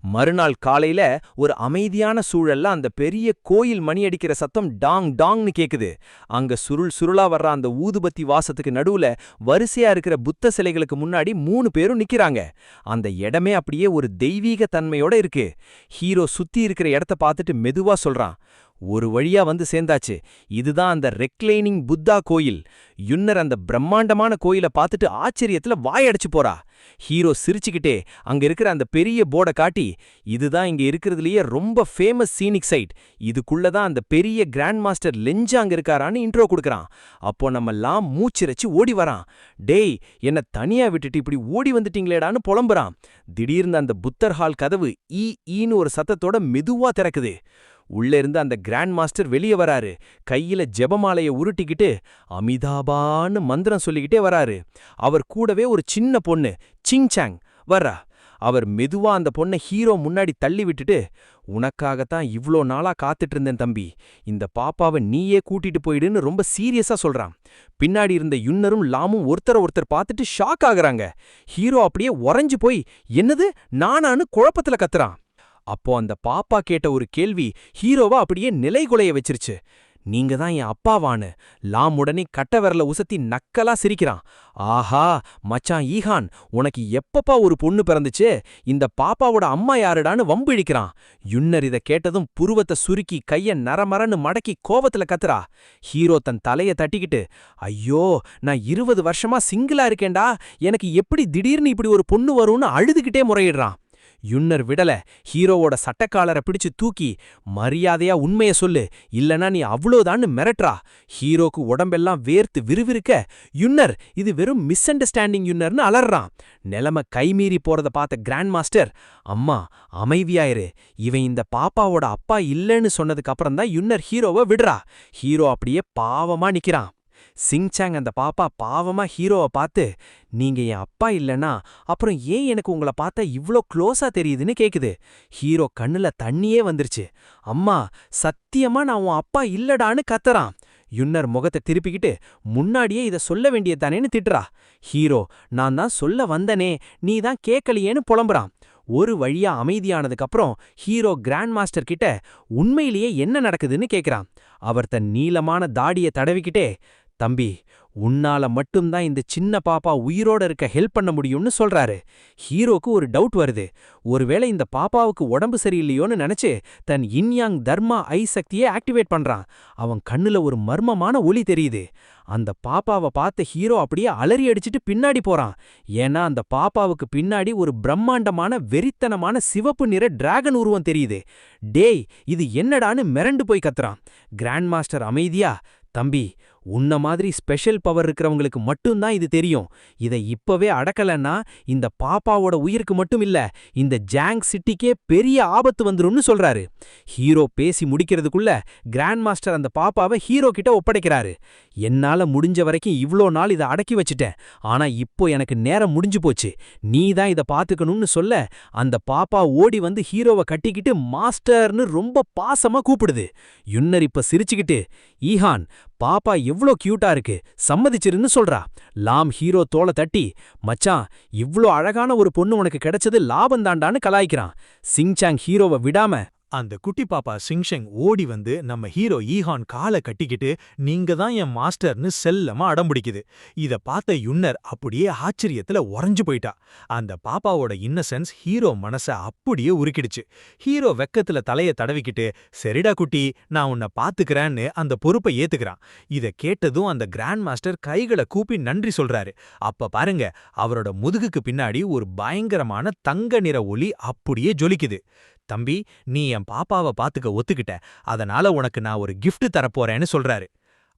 மறுநாள் காலையில ஒரு அமைதியான சூழல்ல அந்த பெரிய கோயில் மணி அடிக்கிற சத்தம் டாங் டாங்னு கேக்குது. அங்க சுருள் சுருளா வர்ற அந்த ஊதுபத்தி வாசத்துக்கு நடுவுல வரிசையா இருக்கிற புத்த சிலைகளுக்கு முன்னாடி 3 பேரும் நிக்கிறாங்க. அந்த இடமே அப்படியே ஒரு தெய்வீக தன்மையோட இருக்கு. ஹீரோ சுத்தி இருக்கிற இடத்த பார்த்துட்டு மெதுவா சொல்றான், ஒரு வழியா வந்து சேர்ந்தாச்சு, இதுதான் அந்த ரெக்லைனிங் புத்தா கோயில். யுன்னர் அந்த பிரம்மாண்டமான கோயில பார்த்துட்டு ஆச்சரியத்துல வாயடைச்சு போறா. ஹீரோ சிரிச்சுக்கிட்டே அங்க இருக்கிற அந்த பெரிய போர்டை காட்டி, இதுதான் இங்க இருக்கிறதுலயே ரொம்ப ஃபேமஸ் சீனிக் சைட், இதுக்குள்ள தான் அந்த பெரிய கிராண்ட் மாஸ்டர் லெஞ்சா அங்க இருக்காரான்னு இன்ட்ரோ கொடுக்கறான். அப்போ நம்ம லாம் மூச்சிரைச்சு ஓடி வரான். டேய், என்ன தனியா விட்டுட்டு இப்படி ஓடி வந்துட்டீங்களேடான்னு புலம்புறான். திடீர்னு அந்த புத்தர் ஹால் கதவு ஈன்னு ஒரு சத்தத்தோட மெதுவா திறக்குது. உள்ள இருந்து அந்த கிராண்ட் மாஸ்டர் வெளியே வராரு. கையில ஜெபமாலைய உருட்டிக்கிட்டு அமிதாபான்னு மந்திரம் சொல்லிக்கிட்டே வராரு. அவர் கூடவே ஒரு சின்ன பொண்ணு சிங்சாங் வர்றா. அவர் மெதுவா அந்த பொண்ணை ஹீரோ முன்னாடி தள்ளி விட்டுட்டு, உனக்காகத்தான் இவ்ளோ நாளா காத்துட்டு இருந்தேன் தம்பி, இந்த பாப்பாவை நீயே கூட்டிட்டு போயிடுன்னு ரொம்ப சீரியஸா சொல்றான். பின்னாடி இருந்த யுன்னரும் லாமும் ஒருத்தர் பார்த்துட்டு ஷாக் ஆகுறாங்க. ஹீரோ அப்படியே உறைஞ்சு போய், என்னது நானான்னு குழப்பத்துல கத்துறான். அப்போ அந்த பாப்பா கேட்ட ஒரு கேள்வி ஹீரோவா அப்படியே நிலைகுலைய வச்சிருச்சு. நீங்க தான் என் அப்பாவான்னு. லாம் உடனே கட்ட விரல உசத்தி நக்கலா சிரிக்கிறான். ஆஹா மச்சான் ஈஹான், உனக்கு எப்பப்பா ஒரு பொண்ணு பிறந்துச்சு? இந்த பாப்பாவோட அம்மா யாருடான்னு வம்பு இழிக்கிறான். யுன்னர் இத கேட்டதும் புருவத்தை சுருக்கி கைய நரமரன்னு மடக்கி கோவத்துல கத்துறா. ஹீரோ தன் தலைய தட்டிக்கிட்டு, ஐயோ நான் 20 வருஷமா சிங்கிளா இருக்கேன்டா, எனக்கு எப்படி திடீர்னு இப்படி ஒரு பொண்ணு வரும்னு அழுதுகிட்டே முறையிடுறான். யுன்னர் விடல. ஹீரோவோட சட்டக்காலரை பிடிச்சு தூக்கி, மரியாதையா உண்மைய சொல்லு, இல்லனா நீ அவ்வளோதான்னு மிரட்டுறா. ஹீரோக்கு உடம்பெல்லாம் வேர்த்து விறுவிறுக்க, யுன்னர் இது வெறும் மிஸ் அண்டர்ஸ்டாண்டிங் யுன்னர்னு அலறான். நிலைமை கைமீறி போறத பார்த்த கிராண்ட் மாஸ்டர், அம்மா அமைதியாயிரு, இவன் இந்த பாப்பாவோட அப்பா இல்லைன்னு சொன்னதுக்கு அப்புறம்தான் யுன்னர் ஹீரோவை விடுறா. ஹீரோ அப்படியே பாவமா நிக்கிறான். சிங்சாங் அந்த பாப்பா பாவமா ஹீரோவை பார்த்து, நீங்க என் அப்பா இல்லனா அப்புறம் ஏன் எனக்கு உங்களை பார்த்தா இவ்ளோ க்ளோஸா தெரியுதுன்னு கேக்குது. ஹீரோ கண்ணுல தண்ணியே வந்துருச்சு. அம்மா சத்தியமா நான் உன் அப்பா இல்லடான்னு கத்துறான். யுன்னர் முகத்தை திருப்பிக்கிட்டு, முன்னாடியே இத சொல்ல வேண்டியதானேன்னு திட்டுறா. ஹீரோ, நான் தான் சொல்ல வந்தனே, நீ தான் கேட்கலையேன்னு புலம்புறான். ஒரு வழியா அமைதியானதுக்கப்புறம் ஹீரோ கிராண்ட் மாஸ்டர் கிட்ட உண்மையிலேயே என்ன நடக்குதுன்னு கேக்குறான். அவர் தன் நீளமான தாடிய தடவிக்கிட்டே, தம்பி உன்னால மட்டும்தான் இந்த சின்ன பாப்பா உயிரோட இருக்க ஹெல்ப் பண்ண முடியும்னு சொல்றாரு. ஹீரோக்கு ஒரு டவுட் வருது. ஒருவேளை இந்த பாப்பாவுக்கு உடம்பு சரியில்லையோன்னு நினைச்சு தன் இன்யாங் தர்மா ஐ சக்தியை ஆக்டிவேட் பண்றான். அவன் கண்ணுல ஒரு மர்மமான ஒளி தெரியுது. அந்த பாப்பாவை பார்த்த ஹீரோ அப்படியே அலறி அடிச்சிட்டு பின்னாடி போறான். ஏன்னா அந்த பாப்பாவுக்கு பின்னாடி ஒரு பிரம்மாண்டமான வெறித்தனமான சிவப்பு நிற டிராகன் உருவம் தெரியுது. டேய் இது என்னடான்னு மிரண்டு போய் கத்துறான். கிராண்ட் மாஸ்டர் அமைதியா, தம்பி உன்ன மாதிரி ஸ்பெஷல் பவர் இருக்கிறவங்களுக்கு மட்டும்தான் இது தெரியும். இதை இப்பவே அடக்கலன்னா இந்த பாப்பாவோட உயிருக்கு மட்டும் இல்ல, இந்த ஜாங் சிட்டிக்கே பெரிய ஆபத்து வந்துரும்னு சொல்றாரு. ஹீரோ பேசி முடிக்கிறதுக்குள்ள கிராண்ட் மாஸ்டர் அந்த பாப்பாவை ஹீரோ கிட்ட ஒப்படைக்கிறாரு. என்னால முடிஞ்ச வரைக்கும் இவ்ளோ நாள் இதை அடக்கி வச்சிட்டேன், ஆனா இப்போ எனக்கு நேரம் முடிஞ்சு போச்சு, நீ தான் இதை பாத்துக்கணும்னு சொல்ல, அந்த பாப்பா ஓடி வந்து ஹீரோவை கட்டிக்கிட்டு மாஸ்டர்னு ரொம்ப பாசமா கூப்பிடுது. யுன்னர் இப்ப சிரிச்சுக்கிட்டு, ஈஹான் பாப்பா எவ்ளோ கியூட்டா இருக்கு, சம்மதிச்சிருன்னு சொல்றா. லாம் ஹீரோ தோளை தட்டி, மச்சான் இவ்ளோ அழகான ஒரு பொண்ணு உனக்கு கிடைச்சது லாபந்தாண்டான்னு கலாய்க்கிறான். சிங்சாங் ஹீரோவை விடாம, அந்த குட்டி பாப்பா சிங்ஷெங் ஓடி வந்து நம்ம ஹீரோ ஈஹான் காலை கட்டிக்கிட்டு, நீங்க தான் என் மாஸ்டர்னு செல்லமா அடம்பிடிக்குது. இத பார்த்த யுன்னர் அப்படியே ஆச்சரியத்துல உறைஞ்சு போயிட்டா. அந்த பாப்பாவோட இன்னசென்ஸ் ஹீரோ மனச அப்படியே உருக்கிடுச்சு. ஹீரோ வெக்கத்துல தலைய தடவிக்கிட்டு, சரிடா குட்டி நான் உன்னை பாத்துக்கிறேன்னு அந்த பொறுப்பை ஏத்துக்கிறான். இத கேட்டதும் அந்த கிராண்ட் மாஸ்டர் கைகளை கூப்பி நன்றி சொல்றாரு. அப்ப பாருங்க, அவரோட முதுகுக்கு பின்னாடி ஒரு பயங்கரமான தங்க நிற ஒளி அப்படியே ஜொலிக்குது. தம்பி நீ என் பாப்பாவை பாத்துக்க ஒத்துக்கிட்ட, அதனால உனக்கு நான் ஒரு கிஃப்ட் தரப்போறேன்னு சொல்றாரு.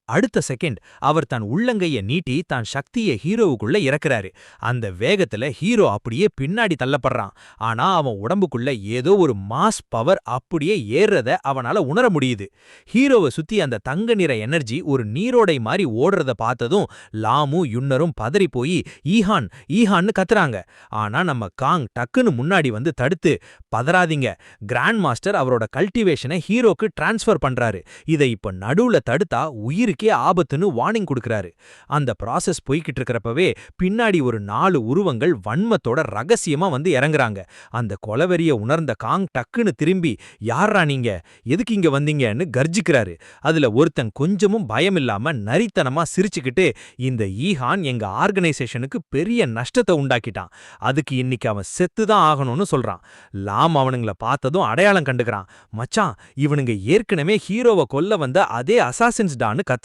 அடுத்த செகண்ட் அவர் தன் உள்ளங்கைய நீட்டி தான் சக்தியை ஹீரோவுக்குள்ள இறக்குறாரு. அந்த வேகத்துல ஹீரோ அப்படியே பின்னாடி தள்ளப்படுறான். ஆனா அவன் உடம்புக்குள்ள ஏதோ ஒரு மாஸ் பவர் அப்படியே ஏறுறத அவனால உணர முடியுது. ஹீரோவை சுத்தி அந்த தங்க நிற எனர்ஜி ஒரு நீரோடை மாதிரி ஓடுறத பார்த்ததும் லாமு யுன்னரும் பதறி போய் ஈஹான் ஈஹான்னு கத்துறாங்க. ஆனா நம்ம காங் டக்குன்னு முன்னாடி வந்து தடுத்து, பதறாதீங்க, கிராண்ட் மாஸ்டர் அவரோட கல்டிவேஷனை ஹீரோக்கு டிரான்ஸ்ஃபர் பண்றாரு, இதை இப்ப நடுவுல தடுத்தா உயிருக்கு ஆபத்துன்னு வார்னிங் கொடுக்கறாரு. அந்த ப்ராசஸ் போய்கிட்டு இருக்கிறப்பவே பின்னாடி ஒரு 4 உருவங்கள் வன்மத்தோட ரகசியமா வந்து இறங்குறாங்க. அந்த கொலவெறிய உணர்ந்த காங் டக்குன்னு திரும்பி, யாரா நீங்க, எதுக்கு இங்க வந்தீங்கன்னு கர்ஜிக்கிறாரு. அதுல ஒருத்தன் கொஞ்சமும் பயமில்லாம நரித்தனமா சிரிச்சுக்கிட்டு, இந்த ஈஹான் எங்க ஆர்கனைசேஷனுக்கு பெரிய நஷ்டத்தை உண்டாக்கிட்டான், அதுக்கு இன்னைக்கு அவன் செத்துதான் ஆகணும்னு சொல்றான். லாம் அவனுங்கள பார்த்ததும் அடையாளம் கண்டுக்கிறான். மச்சான் இவனுங்க ஏற்கனவே ஹீரோவை கொல்ல வந்த அதே அசாசின்ஸ்டான்னு கத்துறான்.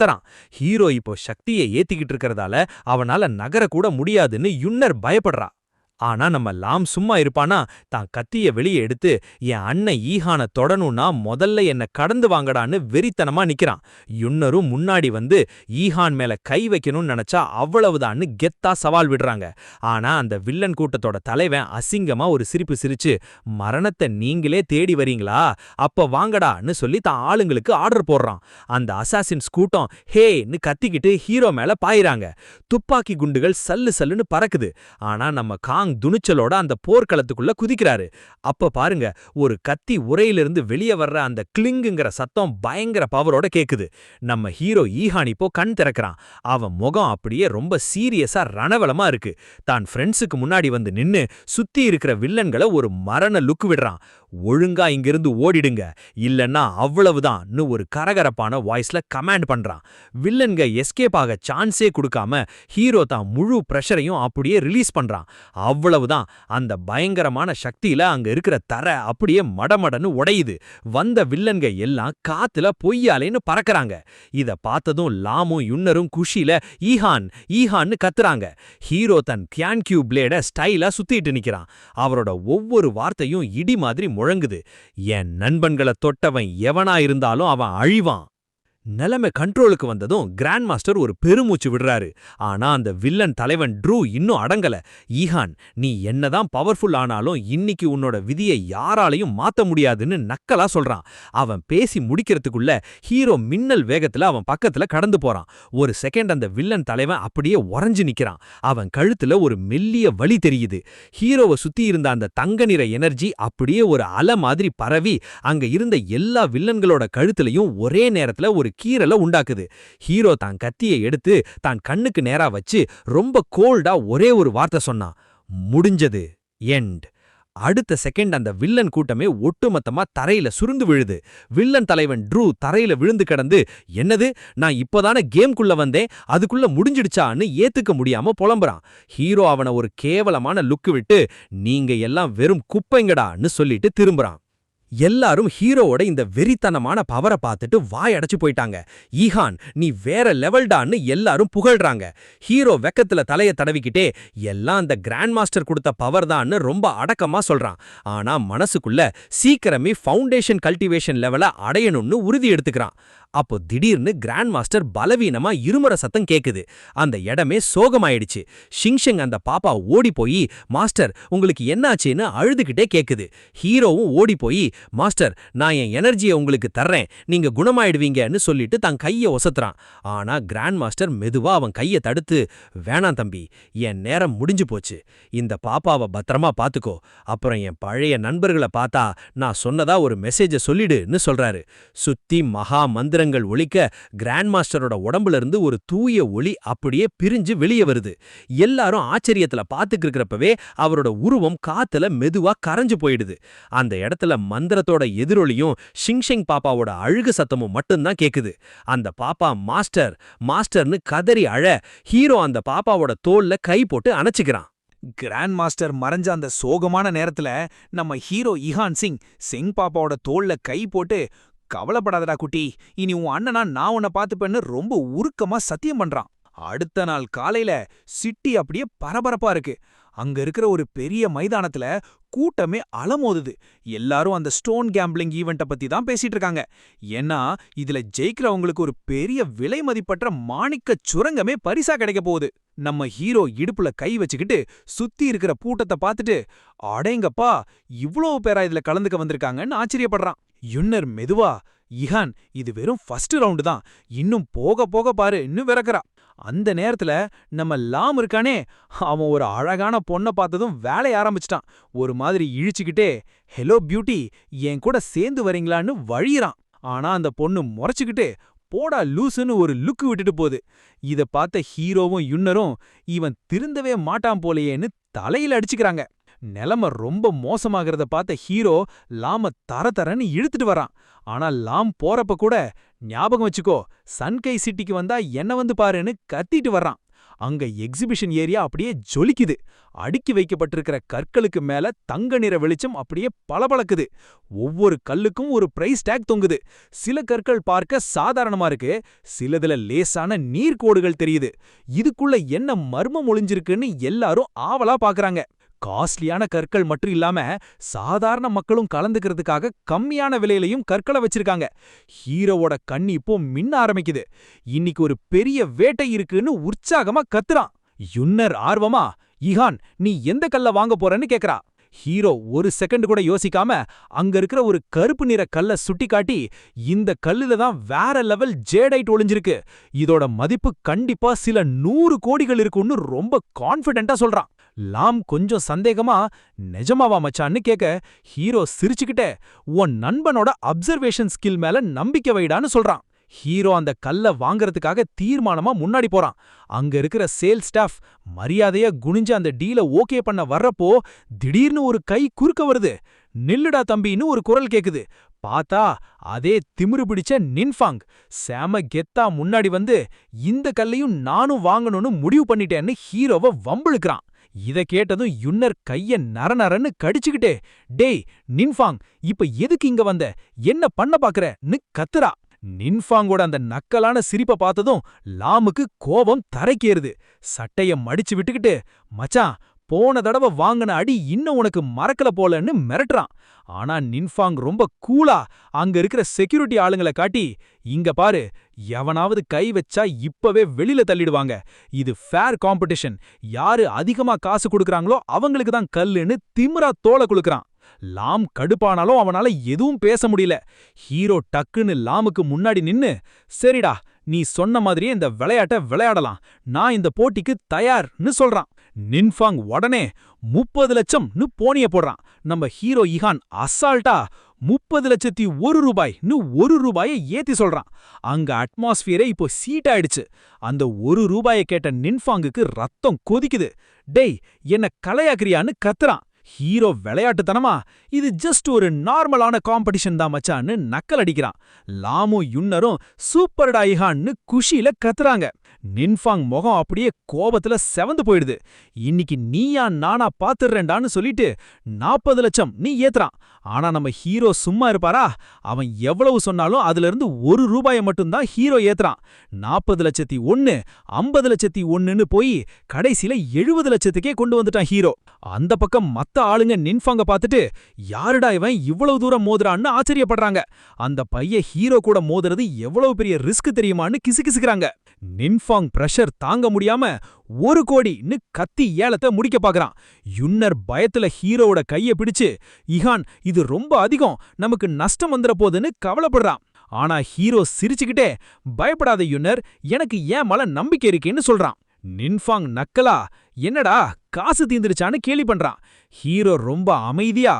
ஹீரோ இப்போ சக்தியை ஏத்திக்கிட்டு இருக்கறதால அவனால நகர கூட முடியாதுன்னு யுன்னர் பயப்படுறா. ஆனா நம்ம லாம் சும்மா இருப்பானா? தான் கத்திய வெளியே எடுத்து என் அண்ணன் ஈஹான தொடணும்னா முதல்ல என்ன கடந்து வாங்கடான்னு வெறித்தனமா நிக்கிறான். யுன்னரும் முன்னாடி வந்து ஈஹான் மேல கை வைக்கணும்னு நினைச்சா அவ்வளவுதான்னு கெத்தா சவால் விடுறாங்க. ஆனா அந்த வில்லன் கூட்டத்தோட தலைவன் அசிங்கமா ஒரு சிரிப்பு சிரிச்சு, மரணத்தை நீங்களே தேடி வரீங்களா, அப்ப வாங்கடான்னு சொல்லி தான் ஆளுங்களுக்கு ஆர்டர் போடுறான். அந்த அசாசின்ஸ் கூட்டம் ஹேன்னு கத்திக்கிட்டு ஹீரோ மேல பாயிறாங்க. துப்பாக்கி குண்டுகள் சல்லு சல்லுன்னு பறக்குது. ஆனா நம்ம காங் துணிச்சலோட அந்த போர்க்களத்துக்குள்ள குதிக்கிறாரு. அப்ப பாருங்க, ஒரு கத்தி உரையிலிருந்து வெளியே வர்ற அந்த கிளிங்குங்கிற சத்தம் பயங்கர பவரோட கேக்குது. நம்ம ஹீரோ ஈஹான் இப்போ கண் திறக்கிறான். அவன் முகம் அப்படியே ரொம்ப சீரியஸா ரணவலமா இருக்கு. தான் ஃப்ரெண்ட்ஸுக்கு முன்னாடி வந்து நின்னு சுத்தி இருக்கிற வில்லன்களை ஒரு மரண லுக் விடுறான். ஒழுங்கா இங்கிருந்து ஓடிடுங்க, இல்லன்னா அவ்வளவுதான்னு ஒரு கரகரப்பான வாய்ஸ்ல கமாண்ட் பண்றான். வில்லன்க எஸ்கேப் ஆக சான்ஸே கொடுக்காம ஹீரோ தான் முழு பிரஷரையும் அப்படியே ரிலீஸ் பண்றான். அவ்வளவுதான், அந்த பயங்கரமான சக்தியில அங்க இருக்கிற தரை அப்படியே மடமடன்னு உடையுது. வந்த வில்லன்க எல்லாம் காத்துல பொய்யாலேன்னு பறக்கறாங்க. இத பார்த்ததும் லாமும் யுன்னரும் குஷியில ஈஹான் ஈஹான்னு கத்துறாங்க. ஹீரோ தன் கியான்கியூ பிளேட ஸ்டைலா சுத்திட்டு நிக்கிறான். அவரோட ஒவ்வொரு வார்த்தையும் இடி மாதிரி முழங்குது. என் நண்பன்களை தொட்டவன் எவனா இருந்தாலும் அவன் அழிவான். நிலைமை கண்ட்ரோலுக்கு வந்ததும் கிராண்ட் மாஸ்டர் ஒரு பெருமூச்சு விடுறாரு. ஆனா அந்த வில்லன் தலைவன் ட்ரூ இன்னும் அடங்கல. ஈஹான், நீ என்னதான் பவர்ஃபுல் ஆனாலும் இன்னைக்கு உன்னோட விதியை யாராலையும் மாத்த முடியாதுன்னு நக்கலா சொல்றான். அவன் பேசி முடிக்கிறதுக்குள்ள ஹீரோ மின்னல் வேகத்துல அவன் பக்கத்துல கடந்து போறான். ஒரு செகண்ட் அந்த வில்லன் தலைவன் அப்படியே உறைஞ்சு நிக்கிறான். அவன் கழுத்துல ஒரு மெல்லிய வலி தெரியுது. ஹீரோவை சுத்தி இருந்த அந்த தங்க நிற எனர்ஜி அப்படியே ஒரு அலை மாதிரி பரவி அங்க இருந்த எல்லா வில்லன்களோட கழுத்துலயும் ஒரே நேரத்துல ஒரு கீறல உண்டாக்குது. ஹீரோ தான் கத்தியை எடுத்து தான் கண்ணுக்கு நேரா வச்சு ரொம்ப கோல்டா ஒரே ஒரு வார்த்தை சொன்னான், முடிஞ்சது, எண்ட். அடுத்த செகண்ட் அந்த வில்லன் கூட்டமே ஒட்டுமொத்தமா தரையில சுருண்டு விழுது. வில்லன் தலைவன் ட்ரூ தரையில விழுந்து கிடந்து, என்னது, நான் இப்பதானே கேம்குள்ள வந்தேன், அதுக்குள்ள முடிஞ்சிடுச்சான்னு ஏத்துக்க முடியாம புலம்புறான். ஹீரோ அவனை ஒரு கேவலமான லுக்கு விட்டு, நீங்க எல்லாம் வெறும் குப்பைங்கடான்னு சொல்லிட்டு திரும்புறான். எல்லாரும் ஹீரோவோட இந்த வெறித்தனமான பவரை பார்த்துட்டு வாயடைச்சு போயிட்டாங்க. ஈஹான், நீ வேற லெவல்டான்னு எல்லாரும் புகழ்றாங்க. ஹீரோ வெக்கத்துல தலைய தடவிக்கிட்டே எல்லாம் அந்த கிராண்ட் மாஸ்டர் கொடுத்த பவர் தான்னு ரொம்ப அடக்கமா சொல்றான். ஆனா மனசுக்குள்ள சீக்கிரமே ஃபவுண்டேஷன் கல்டிவேஷன் லெவல அடையணும்னு உறுதி எடுத்துக்கிறான். அப்போ திடீர்னு கிராண்ட் மாஸ்டர் பலவீனமா இருமுறை சத்தம் கேக்குது. அந்த இடமே சோகமாயிடுச்சு. ஷிங்ஷெங் அந்த பாப்பா ஓடி போய், மாஸ்டர் உங்களுக்கு என்னாச்சுன்னு அழுதுகிட்டே கேக்குது. ஹீரோவும் ஓடி போய், மாஸ்டர் நான் என் எனர்ஜியை உங்களுக்கு தர்றேன், நீங்க குணமாயிடுவீங்கன்னு சொல்லிட்டு தன் கையை ஒசத்துறான். ஆனா கிராண்ட் மாஸ்டர் மெதுவா அவன் கையை தடுத்து, வேணாம் தம்பி, என் நேரம் முடிஞ்சு போச்சு, இந்த பாப்பாவை பத்திரமா பாத்துக்கோ, அப்புறம் என் பழைய நண்பர்களை பார்த்தா நான் சொன்னதா ஒரு மெசேஜை சொல்லிடுன்னு சொல்றாரு. சுத்தி மகா மந்திரங்கள் ஒலிக்க கிராண்ட் மாஸ்டரோட உடம்புல இருந்து ஒரு தூய ஒளி அப்படியே பிரிஞ்சு வெளியே வருது. எல்லாரும் ஆச்சரியத்துல பாத்துக்கு இருக்கிறப்பவே அவரோட உருவம் காத்துல மெதுவா கரைஞ்சு போயிடுது. அந்த இடத்துல மந்திரத்தோட எதிரொலியும் ஷிங்ஷெங் பாப்பாவோட அழுகு சத்தமும் மட்டும்தான் கேக்குது. அந்த பாப்பா மாஸ்டர் மாஸ்டர்னு கதறி அழ ஹீரோ அந்த பாப்பாவோட தோல்ல கை போட்டு அணைச்சுக்கிறான். கிராண்ட் மாஸ்டர் மறைஞ்ச அந்த சோகமான நேரத்துல நம்ம ஹீரோ ஈஹான் சிங் பாப்பாவோட தோல்ல கை போட்டு, கவலைப்படாதடா குட்டி, இனி உன் அண்ணனா நான் உன்னை பார்த்துப்பேன்னு ரொம்ப உருக்கமா சத்தியம் பண்றான். அடுத்த நாள் காலையில சிட்டி அப்படியே பரபரப்பா இருக்கு. அங்க இருக்கிற ஒரு பெரிய மைதானத்துல கூட்டமே அலமோதுது. எல்லாரும் அந்த ஸ்டோன் கேம்பிளிங் ஈவெண்ட்டை பத்தி தான் பேசிட்டு இருக்காங்க. ஏன்னா இதுல ஜெயிக்கிறவங்களுக்கு ஒரு பெரிய விலை மதிப்பற்ற மாணிக்க சுரங்கமே பரிசா கிடைக்க போகுது. நம்ம ஹீரோ இடுப்புல கை வச்சுக்கிட்டு சுத்தி இருக்கிற கூட்டத்தை பார்த்துட்டு, அடேங்கப்பா, இவ்ளோ பேரா இதுல கலந்துக்க வந்திருக்காங்கன்னு ஆச்சரியப்படுறான். யுன்னர் மெதுவா, ஈஹான், இது வெறும் ஃபர்ஸ்ட் ரவுண்டு தான், இன்னும் போக போக பாரு, இன்னும் விறக்கறா. அந்த நேரத்துல நம்ம லாம் இருக்கானே, அவன் ஒரு அழகான பொண்ணை பார்த்ததும் வேலைய ஆரம்பிச்சிட்டான். ஒரு மாதிரி இழிச்சுக்கிட்டே, ஹலோ பியூட்டி, என் கூட சேர்ந்து வரீங்களான்னு வழியிறான். ஆனா அந்த பொண்ணு முறைச்சுக்கிட்டு, போடா லூசுன்னு ஒரு லுக்கு விட்டுட்டு போகுது. இத பார்த்த ஹீரோவும் யுன்னரும், இவன் திருந்தவே மாட்டான் போலையேன்னு தலையில அடிச்சுக்கிறாங்க. நிலைமை ரொம்ப மோசமாகிறத பார்த்த ஹீரோ லாம தரன்னு இழுத்துட்டு வரான். ஆனா லாம் போறப்ப கூட, ஞாபகம் வச்சுக்கோ, சன்கை சிட்டிக்கு வந்தா என்ன வந்து பாருன்னு கத்திட்டு வர்றான். அங்க எக்ஸிபிஷன் ஏரியா அப்படியே ஜொலிக்குது. அடுக்கி வைக்கப்பட்டிருக்கிற கற்களுக்கு மேல தங்க நிற வெளிச்சம் அப்படியே பளபளக்குது. ஒவ்வொரு கல்லுக்கும் ஒரு பிரைஸ் டேக் தொங்குது. சில கற்கள் பார்க்க சாதாரணமா இருக்கு, சிலதுல லேசான நீர்க்கோடுகள் தெரியுது. இதுக்குள்ள என்ன மர்மம் ஒளிஞ்சிருக்குன்னு எல்லாரும் ஆவலா பாக்குறாங்க. காஸ்ட்லியான கற்கள் மட்டும் இல்லாம சாதாரண மக்களும் கலந்துக்கிறதுக்காக கம்மியான விலையிலையும் கற்களை வச்சிருக்காங்க. ஹீரோவோட கண் இப்போ மின்ன ஆரம்பிக்குது. இன்னைக்கு ஒரு பெரிய வேட்டை இருக்குன்னு உற்சாகமா கத்துறான். யுன்னர் ஆர்வமா, ஈஹான் நீ எந்த கல்ல வாங்க போறன்னு கேக்குறா. ஹீரோ ஒரு செகண்ட் கூட யோசிக்காம அங்க இருக்கிற ஒரு கருப்பு நிற கல்ல சுட்டி காட்டி, இந்த கல்லுல தான் வேற லெவல் ஜேடைட் ஒளிஞ்சிருக்கு, இதோட மதிப்பு கண்டிப்பா சில 100 கோடிகள் இருக்குன்னு ரொம்ப கான்ஃபிடென்ட்டா சொல்றான். லாம் கொஞ்சம் சந்தேகமா, நிஜமாவா மச்சான்னு கேக்க, ஹீரோ சிரிச்சுக்கிட்டே உன் நண்பனோட அப்சர்வேஷன் ஸ்கில் மேல நம்பிக்கை வைடான்னு சொல்றான். ஹீரோ அந்த கல்ல வாங்கறதுக்காக தீர்மானமா முன்னாடி போறான். அங்க இருக்கிற சேல் ஸ்டாஃப் மரியாதையா குனிஞ்சு அந்த டீல ஓகே பண்ண வர்றப்போ திடீர்னு ஒரு கை குறுக்க வருது. நில்லுடா தம்பின்னு ஒரு குரல் கேக்குது. பார்த்தா அதே திமிரு பிடிச்ச நின்ஃபாங் செம கெத்தா முன்னாடி வந்து, இந்த கல்லையும் நானும் வாங்கணும்னு முடிவு பண்ணிட்டேன்னு ஹீரோவை வம்பிழுக்கிறான். இத கேட்டதும் யுன்னர் கைய நரநரன்னு கடிச்சுக்கிட்டே, டேய் நின்ஃபாங், இப்ப எதுக்கு இங்க வந்த, என்ன பண்ண பாக்குறன்னு கத்துறா. நின்ஃபாங்கோட அந்த நக்கலான சிரிப்ப பார்த்ததும் லாமுக்கு கோபம் தரைக்கேறுது. சட்டைய மடிச்சு விட்டுக்கிட்டு, மச்சான் போன தடவை வாங்கின அடி இன்னும் உனக்கு மறக்கல போலன்னு மிரட்டுறான். ஆனா நின்ஃபாங் ரொம்ப கூலா அங்க இருக்கிற செக்யூரிட்டி ஆளுங்களை காட்டி, இங்க பாரு, எவனாவது கை வச்சா இப்பவே வெளியில தள்ளிடுவாங்க, இது ஃபேர் காம்படிஷன், யாரு அதிகமா காசு கொடுக்கறாங்களோ அவங்களுக்கு தான் கல்லுன்னு திமிரா தோள குலுக்குறான். லாம் கடுப்பானாலும் அவனால எதுவும் பேச முடியல. ஹீரோ டக்குன்னு லாமுக்கு முன்னாடி நின்னு, சரிடா நீ சொன்ன மாதிரியே இந்த விளையாட்ட விளையாடலாம், நான் இந்த போட்டிக்கு தயார்னு சொல்றான். நின்ஃபாங் உடனே 30 லட்சம்னு போனிய போடுறான். நம்ம ஹீரோ ஈஹான் அசால்ட்டா 30,01,000 ரூபாய்னு 1 ரூபாயை ஏத்தி சொல்றான். அங்க அட்மாஸ்பியரே இப்போ சீட் ஆயிடுச்சு. அந்த 1 ரூபாயை கேட்ட நின்ஃபாங்குக்கு ரத்தம் கொதிக்குது. டேய் என்ன கலையாக்கிறியான்னு கத்துறான். ஹீரோ விளையாட்டுத்தனமா, இது ஜஸ்ட் ஒரு நார்மலான காம்படிஷன் தான் மச்சான்னு நக்கல் அடிக்கிறான். லாமும் யுன்னரும் சூப்பர்டா ஈஹான்னு குஷியில கத்துறாங்க. நின்ஃபாங் முகம் அப்படியே கோபத்துல செவந்து போயிடுது. இன்னைக்கு நீயா நானா பாத்துறேன்டான்னு சொல்லிட்டு 40 லட்சம் நீ ஏத்துறான். ஆனா நம்ம ஹீரோ சும்மா இருப்பாரா? அவன் எவ்வளவு சொன்னாலும் அதுல இருந்து 1 ரூபாயை மட்டும்தான் ஹீரோ ஏத்துறான். 40,01,000, 50,01,000ன்னு போய் கடைசியில 70 லட்சத்துக்கே கொண்டு வந்துட்டான் ஹீரோ. அந்த பக்கம் மத்த ஆளுங்க நின்ஃபாங்க பார்த்துட்டு, யாருடா இவன் இவ்வளவு தூரம் மோதுறான்னு ஆச்சரியப்படுறாங்க. அந்த பைய ஹீரோ கூட மோதுறது எவ்வளவு பெரிய ரிஸ்க் தெரியுமான்னு கிசுகிசுக்கிறாங்க. நின்ஃபாங் பிரஷர் தாங்க முடியாம 1 கோடின்னு கத்தி ஏலத்தை முடிக்க பாக்குறான். யுன்னர் பயத்துல ஹீரோவோட கைய பிடிச்சு, இஹான் இது ரொம்ப அதிகம், நமக்கு நஷ்டம் வந்துற போதுன்னு கவலைப்படுறான். ஆனா ஹீரோ சிரிச்சுக்கிட்டே, பயப்படாத யுன்னர், எனக்கு ஏன் மேல நம்பிக்கை இருக்கேன்னு சொல்றான். நின்ஃபாங் நக்கலா, என்னடா காசு தீந்துருச்சான்னு கேலி பண்றான். ஹீரோ ரொம்ப அமைதியா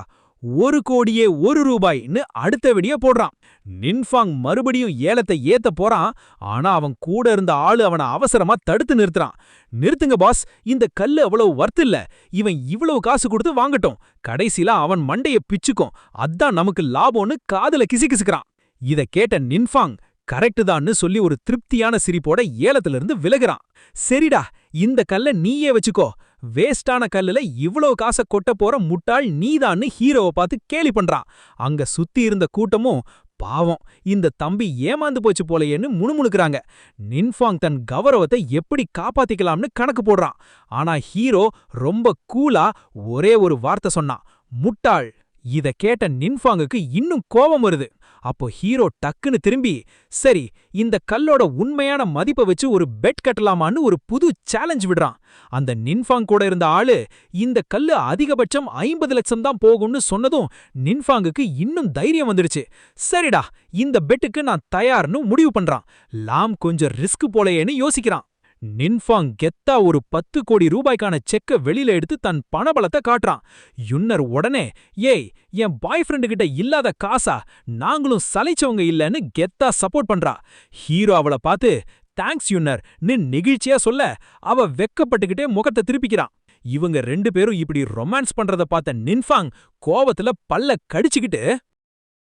1 கோடியே 1 ரூபாய்ன்னு அடுத்த வெடிய போடுறான். நின்ஃபாங் மறுபடியும் ஏலத்தை ஏத்த போறான். ஆனா அவன் கூட இருந்த ஆளு அவனை அவசரமா தடுத்து நிறுத்துறான். நிறுத்துங்க பாஸ், இந்த கல்லு அவ்வளவு வர்த்து இல்ல, இவன் இவ்வளவு காசு கொடுத்து வாங்கட்டும், கடைசியில அவன் மண்டைய பிச்சுக்கும், அதான் நமக்கு லாபம்னு காதுல கிசுகிசுக்கிறான். இத கேட்ட நின்ஃபாங் கரெக்ட் தான்னு சொல்லி ஒரு திருப்தியான சிரிப்போட ஏலத்திலிருந்து விலகுறான். சரிடா, இந்த கல்ல நீயே வச்சுக்கோ, வேஸ்டான கல்லுல இவ்வளவு காச கொட்ட போற முட்டாள் நீதான்னு ஹீரோவை பார்த்து கேலி பண்றான். அங்க சுத்தி இருந்த கூட்டமும், பாவம் இந்த தம்பி ஏமாந்து போச்சு போலையேன்னு முணுமுணுக்குறாங்க. நின்ஃபாங் தன் கௌரவத்தை எப்படி காப்பாத்திக்கலாம்னு கணக்கு போடுறான். ஆனா ஹீரோ ரொம்ப கூலா ஒரே ஒரு வார்த்தை சொன்னான், முட்டாள். இத கேட்ட நின்ஃபாங்குக்கு இன்னும் கோபம் வருது. அப்போ ஹீரோ டக்குன்னு திரும்பி, சரி இந்த கல்லோட உண்மையான மதிப்பை வச்சு ஒரு பெட் கட்டலாமான்னு ஒரு புது சேலஞ்ச் விடுறான். அந்த நின்ஃபாங் கூட இருந்த ஆளு, இந்த கல்லு அதிகபட்சம் 50 லட்சம் தான் போகும்னு சொன்னதும் நின்ஃபாங்குக்கு இன்னும் தைரியம் வந்துடுச்சு. சரிடா, இந்த பெட்டுக்கு நான் தயார்னு முடிவு பண்றான். லாம் கொஞ்சம் ரிஸ்க் போலையேன்னு யோசிக்கிறான். நின்ஃபாங் கெத்தா ஒரு 10 கோடி ரூபாய்க்கான செக்க வெளியில எடுத்து தன் பணபலத்தை காட்டுறான். யுன்னர் உடனே, ஏய் என் பாய் ஃப்ரெண்டு கிட்ட இல்லாத காசா, நாங்களும் சலைச்சவங்க இல்லன்னு கெத்தா சப்போர்ட் பண்றா. ஹீரோ அவளை பார்த்து, தேங்க்ஸ் யுன்னர் ன்னு நெகிழ்ச்சியா சொல்ல, அவ வெக்கப்பட்டுக்கிட்டே முகத்தை திருப்பிக்கிறான். இவங்க 2 பேரும் இப்படி ரொமான்ஸ் பண்றத பார்த்த நின்ஃபாங் கோவத்துல பல்ல கடிச்சுக்கிட்டு,